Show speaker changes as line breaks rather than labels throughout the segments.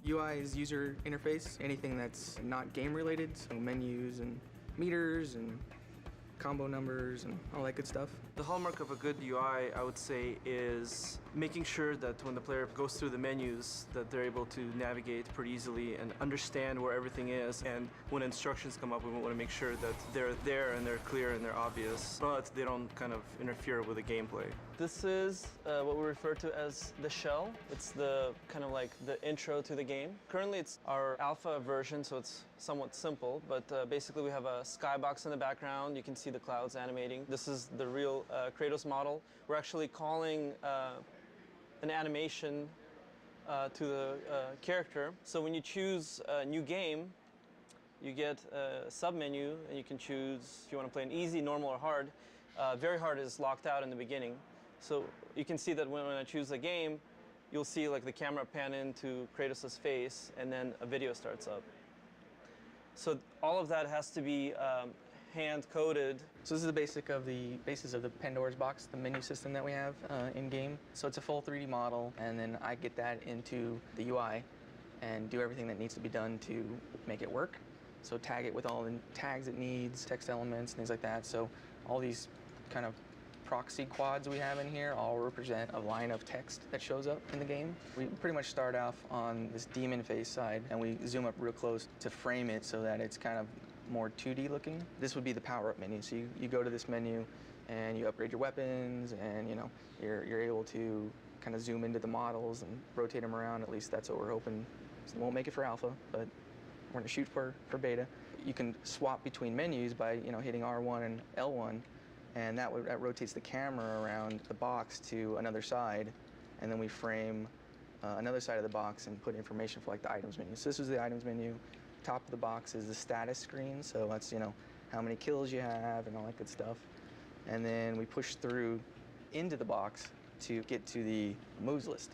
UI is user interface, anything that's not game related, so menus and meters and combo numbers and all that good stuff.
The hallmark of a good UI, I would say, is making sure that when the player goes through the menus that they're able to navigate pretty easily and understand where everything is. And when instructions come up, we want to make sure that they're there and they're clear and they're obvious, but they don't kind of interfere with the gameplay. This is what we refer to as the shell. It's the kind of like the intro to the game. Currently it's our alpha version, so it's somewhat simple, but basically we have a skybox in the background. You can see the clouds animating. This is the real Kratos model. We're actually calling an animation to the character. So when you choose a new game, you get a sub-menu, and you can choose if you want to play an easy, normal, or hard. Very hard is locked out in the beginning. So you can see that when I choose a game, you'll see like the camera pan into Kratos' face, and then a video starts up. So all of that has to be hand-coded.
So this is the basis of the Pandora's box, the menu system that we have in-game. So it's a full 3D model, and then I get that into the UI and do everything that needs to be done to make it work. So tag it with all the tags it needs, text elements, things like that. So all these kind of proxy quads we have in here all represent a line of text that shows up in the game. We pretty much start off on this demon face side, and we zoom up real close to frame it so that it's kind of more 2D looking. This would be the power-up menu. So you go to this menu and you upgrade your weapons, and you're able to kind of zoom into the models and rotate them around. At least that's what we're hoping. So we won't make it for alpha, but we're going to shoot for beta. You can swap between menus by hitting R1 and L1, and that rotates the camera around the box to another side, and then we frame another side of the box and put information for like the items menu. So this is the items menu. Top of the box is the status screen, so that's how many kills you have and all that good stuff. And then we push through into the box to get to the moves list.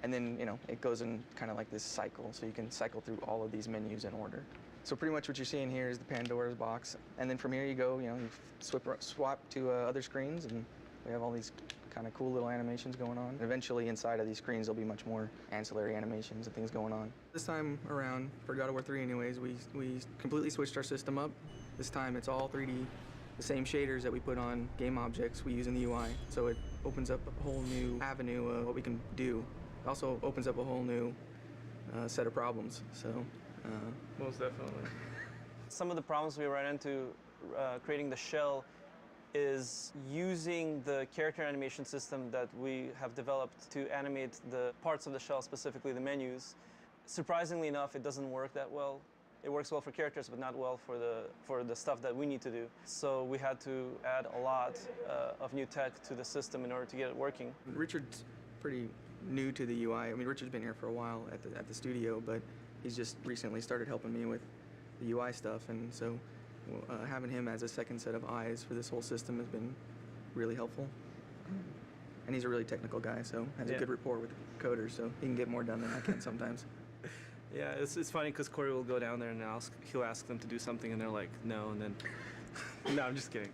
And then it goes in kind of like this cycle, so you can cycle through all of these menus in order. So pretty much what you're seeing here is the Pandora's box, and then from here you go, you swap to other screens, and we have all these kind of cool little animations going on. And eventually inside of these screens there'll be much more ancillary animations and things going on. This time around, for God of War 3 anyways, we completely switched our system up. This time it's all 3D. The same shaders that we put on game objects we use in the UI. So it opens up a whole new avenue of what we can do. It also opens up a whole new set of problems. So
most definitely. Some of the problems we ran into creating the shell is using the character animation system that we have developed to animate the parts of the shell, specifically the menus. Surprisingly enough, it doesn't work that well. It works well for characters, but not well for the stuff that we need to do. So we had to add a lot of new tech to the system in order to get it working.
Richard's pretty new to the UI. I mean, Richard's been here for a while at the studio, but he's just recently started helping me with the UI stuff, and so having him as a second set of eyes for this whole system has been really helpful. And he's a really technical guy, so has a good rapport with coders, so he can get more done than I can sometimes.
Yeah, it's funny because Corey will go down there and he'll ask them to do something, and they're like, no, and then, no, I'm just kidding.